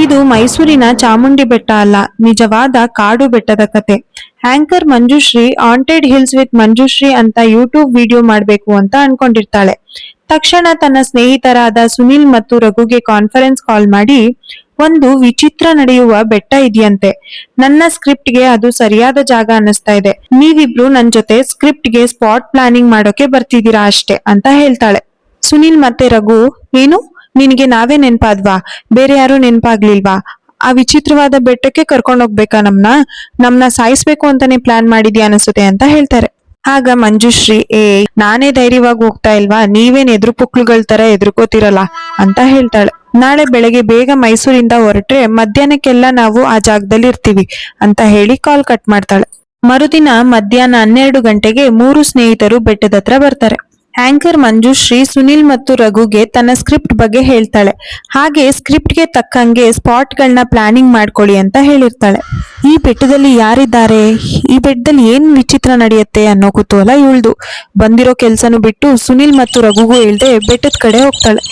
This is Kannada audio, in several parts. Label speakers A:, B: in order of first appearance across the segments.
A: ಇದು ಮೈಸೂರಿನ ಚಾಮುಂಡಿ ಬೆಟ್ಟ ಅಲ್ಲ, ನಿಜವಾದ ಕಾಡು ಬೆಟ್ಟದ ಕತೆ. Anchor Manjushree haunted hills with Manjushree ಅಂತ ಯೂಟ್ಯೂಬ್ ವಿಡಿಯೋ ಮಾಡ್ಬೇಕು ಅಂತ ಅನ್ಕೊಂಡಿರ್ತಾಳೆ. ತಕ್ಷಣ ತನ್ನ ಸ್ನೇಹಿತರಾದ ಸುನಿಲ್ ಮತ್ತು ರಘುಗೆ ಕಾನ್ಫರೆನ್ಸ್ ಕಾಲ್ ಮಾಡಿ, ಒಂದು ವಿಚಿತ್ರ ನಡೆಯುವ ಬೆಟ್ಟ ಇದೆಯಂತೆ. ನನ್ನ ಸ್ಕ್ರಿಪ್ಟ್ಗೆ ಅದು ಸರಿಯಾದ ಜಾಗ ಅನ್ನಿಸ್ತಾ ಇದೆ. ನೀವಿಬ್ರು ನನ್ ಜೊತೆ ಸ್ಕ್ರಿಪ್ಟ್ಗೆ ಸ್ಪಾಟ್ ಪ್ಲಾನಿಂಗ್ ಮಾಡೋಕೆ ಬರ್ತಿದ್ದೀರಾ ಅಷ್ಟೇ ಅಂತ ಹೇಳ್ತಾಳೆ. ಸುನಿಲ್ ಮತ್ತೆ ರಘು, ಏನು ನಿನಗೆ ನಾವೇ ನೆನ್ಪಾದ್ವಾ, ಬೇರೆ ಯಾರು ನೆನ್ಪಾಗ್ಲಿಲ್ವಾ? ಆ ವಿಚಿತ್ರವಾದ ಬೆಟ್ಟಕ್ಕೆ ಕರ್ಕೊಂಡು ಹೋಗ್ಬೇಕಾ ನಮ್ನ ಸಾಯಿಸ್ಬೇಕು ಅಂತಾನೆ ಪ್ಲಾನ್ ಮಾಡಿದ್ಯಾ ಅನಿಸುತ್ತೆ ಅಂತ ಹೇಳ್ತಾರೆ. ಆಗ ಮಂಜುಶ್ರೀ, ನಾನೇ ಧೈರ್ಯವಾಗಿ ಹೋಗ್ತಾ ಇಲ್ವಾ, ನೀವೇನ್ ಎದುರು ಪುಕ್ಳುಗಳ ತರ ಎದುರ್ಕೋತಿರಲ್ಲ ಅಂತ ಹೇಳ್ತಾಳೆ. ನಾಳೆ ಬೆಳಗ್ಗೆ ಬೇಗ ಮೈಸೂರಿಂದ ಹೊರಟ್ರೆ ಮಧ್ಯಾಹ್ನಕ್ಕೆಲ್ಲ ನಾವು ಆ ಜಾಗದಲ್ಲಿ ಇರ್ತೀವಿ ಅಂತ ಹೇಳಿ ಕಾಲ್ ಕಟ್ ಮಾಡ್ತಾಳೆ. ಮರುದಿನ ಮಧ್ಯಾಹ್ನ 12 ಗಂಟೆಗೆ 3 ಸ್ನೇಹಿತರು ಬೆಟ್ಟದ ಹತ್ರ ಬರ್ತಾರೆ. ಆಂಕರ್ ಮಂಜುಶ್ರೀ ಸುನಿಲ್ ಮತ್ತು ರಘುಗೆ ತನ್ನ ಸ್ಕ್ರಿಪ್ಟ್ ಬಗ್ಗೆ ಹೇಳ್ತಾಳೆ. ಹಾಗೆ ಸ್ಕ್ರಿಪ್ಟ್ಗೆ ತಕ್ಕಂಗೆ ಸ್ಪಾಟ್ಗಳನ್ನ ಪ್ಲಾನಿಂಗ್ ಮಾಡ್ಕೊಳ್ಳಿ ಅಂತ ಹೇಳಿರ್ತಾಳೆ. ಈ ಬೆಟ್ಟದಲ್ಲಿ ಯಾರಿದ್ದಾರೆ, ಈ ಬೆಟ್ಟದಲ್ಲಿ ಏನ್ ವಿಚಿತ್ರ ನಡೆಯುತ್ತೆ ಅನ್ನೋ ಕುತೂಹಲ ಇವಳ್ದು. ಬಂದಿರೋ ಕೆಲ್ಸನೂ ಬಿಟ್ಟು ಸುನಿಲ್ ಮತ್ತು ರಘುಗೂ ಹೇಳ್ದೆ ಬೆಟ್ಟದ ಕಡೆ ಹೋಗ್ತಾಳೆ.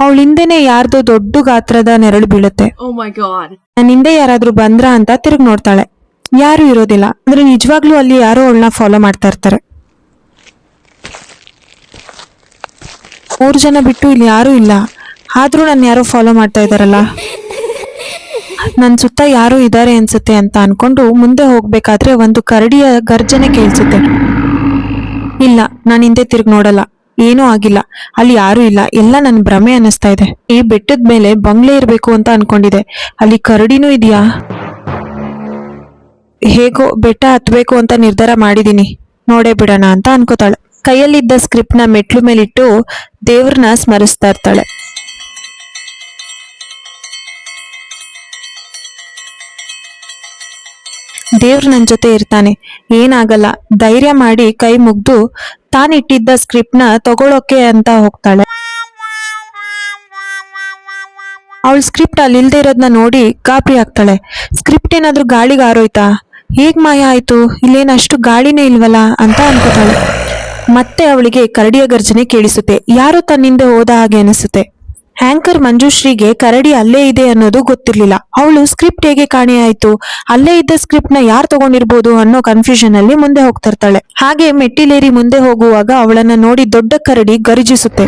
A: ಅವಳ ಹಿಂದೆನೆ ಯಾರ್ದೋ ದೊಡ್ಡ ಗಾತ್ರದ ನೆರಳು ಬೀಳುತ್ತೆ. ನನ್ನ ಹಿಂದೆ ಯಾರಾದ್ರೂ ಬಂದ್ರ ಅಂತ ತಿರುಗಿ ನೋಡ್ತಾಳೆ. ಯಾರು ಇರೋದಿಲ್ಲ. ಅಂದ್ರೆ ನಿಜವಾಗ್ಲೂ ಅಲ್ಲಿ ಯಾರೋ ಅವಳನ್ನ ಫಾಲೋ ಮಾಡ್ತಾ ಇರ್ತಾರೆ. 3 ಜನ ಬಿಟ್ಟು ಇಲ್ಲಿ ಯಾರೂ ಇಲ್ಲ, ಆದ್ರೂ ನನ್ನ ಯಾರೋ ಫಾಲೋ ಮಾಡ್ತಾ ಇದಾರಲ್ಲ, ನನ್ ಸುತ್ತ ಯಾರೋ ಇದ್ದಾರೆ ಅನ್ಸುತ್ತೆ ಅಂತ ಅನ್ಕೊಂಡು ಮುಂದೆ ಹೋಗ್ಬೇಕಾದ್ರೆ ಒಂದು ಕರಡಿಯ ಗರ್ಜನೆ ಕೇಳಿಸುತ್ತೆ. ಇಲ್ಲ, ನಾನು ಹಿಂದೆ ತಿರುಗಿ ನೋಡಲ್ಲ, ಏನೂ ಆಗಿಲ್ಲ, ಅಲ್ಲಿ ಯಾರೂ ಇಲ್ಲ, ಎಲ್ಲ ನನ್ ಭ್ರಮೆ ಅನ್ನಿಸ್ತಾ ಇದೆ. ಈ ಬೆಟ್ಟದ ಮೇಲೆ ಬಂಗ್ಲೆ ಇರ್ಬೇಕು ಅಂತ ಅನ್ಕೊಂಡಿದೆ, ಅಲ್ಲಿ ಕರಡಿನೂ ಇದೆಯಾ? ಹೇಗೋ ಬೆಟ್ಟ ಹತ್ಬೇಕು ಅಂತ ನಿರ್ಧಾರ ಮಾಡಿದೀನಿ, ನೋಡೇ ಬಿಡೋಣ ಅಂತ ಅನ್ಕೋತಾಳೆ. ಕೈಯಲ್ಲಿದ್ದ ಸ್ಕ್ರಿಪ್ಟ್ ನ ಮೆಟ್ಲು ಮೇಲಿಟ್ಟು ದೇವ್ರನ್ನ ಸ್ಮರಿಸ್ತಾ ಇರ್ತಾಳೆ. ದೇವ್ರ ನನ್ ಜೊತೆ ಇರ್ತಾನೆ, ಏನಾಗಲ್ಲ, ಧೈರ್ಯ ಮಾಡಿ ಕೈ ಮುಗ್ದು ತಾನಿಟ್ಟಿದ್ದ ಸ್ಕ್ರಿಪ್ಟ್ ನ ತಗೊಳೋಕೆ ಅಂತ ಹೋಗ್ತಾಳೆ. ಅವಳ ಸ್ಕ್ರಿಪ್ಟ್ ಅಲ್ಲಿ ಇಲ್ದೇ ಇರೋದನ್ನ ನೋಡಿ ಗಾಬರಿ ಆಗ್ತಾಳೆ. ಸ್ಕ್ರಿಪ್ಟ್ ಏನಾದ್ರೂ ಗಾಳಿಗೆ ಆರೋಯ್ತಾ, ಹೇಗ್ ಮಾಯ ಆಯ್ತು, ಇಲ್ಲೇನ್ ಅಷ್ಟು ಗಾಳಿನೇ ಇಲ್ವಲ್ಲ ಅಂತ ಅನ್ಕೋತಾಳೆ. ಮತ್ತೆ ಅವಳಿಗೆ ಕರಡಿಯ ಗರ್ಜನೆ ಕೇಳಿಸುತ್ತೆ. ಯಾರು ತನ್ನಿಂದ ಹೋದ ಹಾಗೆ ಅನಿಸುತ್ತೆ. ಆಂಕರ್ ಮಂಜುಶ್ರೀಗೆ ಕರಡಿ ಅಲ್ಲೇ ಇದೆ ಅನ್ನೋದು ಗೊತ್ತಿರ್ಲಿಲ್ಲ. ಅವಳು ಸ್ಕ್ರಿಪ್ಟ್ ಹೇಗೆ ಕಾಣೆಯಾಯ್ತು, ಅಲ್ಲೇ ಇದ್ದ ಸ್ಕ್ರಿಪ್ಟ್ ನ ಯಾರು ತಗೊಂಡಿರ್ಬೋದು ಅನ್ನೋ ಕನ್ಫ್ಯೂಷನ್ ಅಲ್ಲಿ ಮುಂದೆ ಹೋಗ್ತಿರ್ತಾಳೆ. ಹಾಗೆ ಮೆಟ್ಟಿಲೇರಿ ಮುಂದೆ ಹೋಗುವಾಗ ಅವಳನ್ನ ನೋಡಿ ದೊಡ್ಡ ಕರಡಿ ಗರ್ಜಿಸುತ್ತೆ.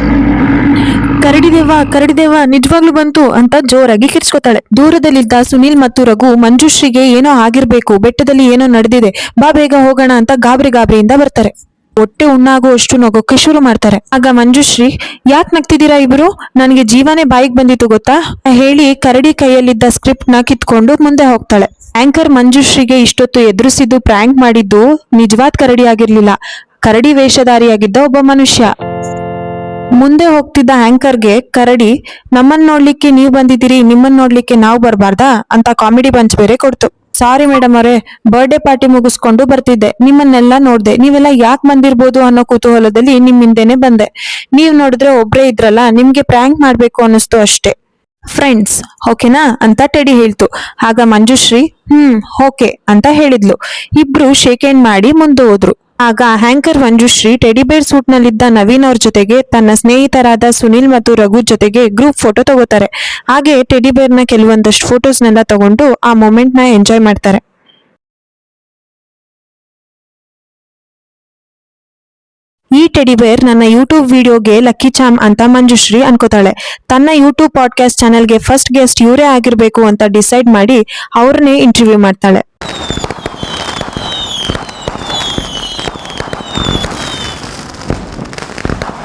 A: ಕರಡಿದೇವ ನಿಜವಾಗ್ಲೂ ಬಂತು ಅಂತ ಜೋರಾಗಿ ಕಿರ್ಚ್ಕೋತಾಳೆ. ದೂರದಲ್ಲಿದ್ದ ಸುನಿಲ್ ಮತ್ತು ರಘು ಮಂಜುಶ್ರೀಗೆ ಏನೋ ಆಗಿರ್ಬೇಕು, ಬೆಟ್ಟದಲ್ಲಿ ಏನೋ ನಡೆದಿದೆ, ಬಾ ಬೇಗ ಹೋಗೋಣ ಅಂತ ಗಾಬರಿಯಿಂದ ಬರ್ತಾರೆ. ಹೊಟ್ಟೆ ಉಣ್ಣಾಗುವಷ್ಟು ನಗೋಕೆ ಶುರು ಮಾಡ್ತಾರೆ. ಆಗ ಮಂಜುಶ್ರೀ, ಯಾಕೆ ನಗ್ತಿದ್ದೀರಾ ಇಬ್ರು, ನನಗೆ ಜೀವನೇ ಬಾಯಿಗೆ ಬಂದಿತ್ತು ಗೊತ್ತಾ ಹೇಳಿ ಕರಡಿ ಕೈಯಲ್ಲಿದ್ದ ಸ್ಕ್ರಿಪ್ಟ್ ನ ಕಿತ್ಕೊಂಡು ಮುಂದೆ ಹೋಗ್ತಾಳೆ. ಆಂಕರ್ ಮಂಜುಶ್ರೀಗೆ ಇಷ್ಟೊತ್ತು ಎದುರಿಸಿದ್ದು ಪ್ರ್ಯಾಂಕ್ ಮಾಡಿದ್ದು ನಿಜವಾದ ಕರಡಿ ಆಗಿರ್ಲಿಲ್ಲ, ಕರಡಿ ವೇಷಧಾರಿಯಾಗಿದ್ದ ಒಬ್ಬ ಮನುಷ್ಯ. ಮುಂದೆ ಹೋಗ್ತಿದ್ದ ಆಂಕರ್ಗೆ ಕರಡಿ, ನಮ್ಮನ್ನ ನೋಡ್ಲಿಕ್ಕೆ ನೀವು ಬಂದಿದ್ದೀರಿ, ನಿಮ್ಮನ್ನ ನೋಡ್ಲಿಕ್ಕೆ ನಾವು ಬರ್ಬಾರ್ದಾ ಅಂತ ಕಾಮಿಡಿ ಬಂಚ್ ಬೇರೆ ಕೊಡ್ತು. ಸಾರಿ ಮೇಡಮ್ ಅವರೇ, ಬರ್ಡೇ ಪಾರ್ಟಿ ಮುಗಿಸ್ಕೊಂಡು ಬರ್ತಿದ್ದೆ, ನಿಮ್ಮನ್ನೆಲ್ಲ ನೋಡ್ದೆ, ನೀವೆಲ್ಲ ಯಾಕೆ ಬಂದಿರ್ಬೋದು ಅನ್ನೋ ಕುತೂಹಲದಲ್ಲಿ ನಿಮ್ಮಿಂದೇನೆ ಬಂದೆ. ನೀವ್ ನೋಡಿದ್ರೆ ಒಬ್ರೇ ಇದ್ರಲ್ಲ, ನಿಮ್ಗೆ ಪ್ರ್ಯಾಂಕ್ ಮಾಡ್ಬೇಕು ಅನ್ನಿಸ್ತು ಅಷ್ಟೇ. ಫ್ರೆಂಡ್ಸ್ ಓಕೆನಾ ಅಂತ ಟೆಡಿ ಹೇಳ್ತು. ಆಗ ಮಂಜುಶ್ರೀ ಓಕೆ ಅಂತ ಹೇಳಿದ್ಲು. ಇಬ್ರು ಶೇಕ್ ಹ್ಯಾಂಡ್ ಮಾಡಿ ಮುಂದೆ ಹೋದ್ರು. ಆಗ ಆಂಕರ್ ಮಂಜುಶ್ರೀ ಟೆಡಿಬೇರ್ ಸೂಟ್ ನಲ್ಲಿದ್ದ ನವೀನ್ ಅವ್ರ ಜೊತೆಗೆ ತನ್ನ ಸ್ನೇಹಿತರಾದ ಸುನಿಲ್ ಮತ್ತು ರಘು ಜೊತೆಗೆ ಗ್ರೂಪ್ ಫೋಟೋ ತಗೋತಾರೆ. ಹಾಗೆ ಟೆಡಿಬೇರ್ ನ ಕೆಲವೊಂದಷ್ಟು ಫೋಟೋಸ್ನೆಲ್ಲ ತಗೊಂಡು ಆ ಮೊಮೆಂಟ್ ನ ಎಂಜಾಯ್ ಮಾಡ್ತಾರೆ. ಈ ಟೆಡಿಬೇರ್ ನನ್ನ ಯೂಟ್ಯೂಬ್ ವಿಡಿಯೋಗೆ ಲಕ್ಕಿ ಚಾಮ್ ಅಂತ ಮಂಜುಶ್ರೀ ಅನ್ಕೋತಾಳೆ. ತನ್ನ ಯೂಟ್ಯೂಬ್ ಪಾಡ್ಕಾಸ್ಟ್ ಚಾನೆಲ್ಗೆ ಫಸ್ಟ್ ಗೆಸ್ಟ್ ಇವರೇ ಆಗಿರ್ಬೇಕು ಅಂತ ಡಿಸೈಡ್ ಮಾಡಿ ಅವ್ರನ್ನೇ ಇಂಟರ್ವ್ಯೂ ಮಾಡ್ತಾಳೆ.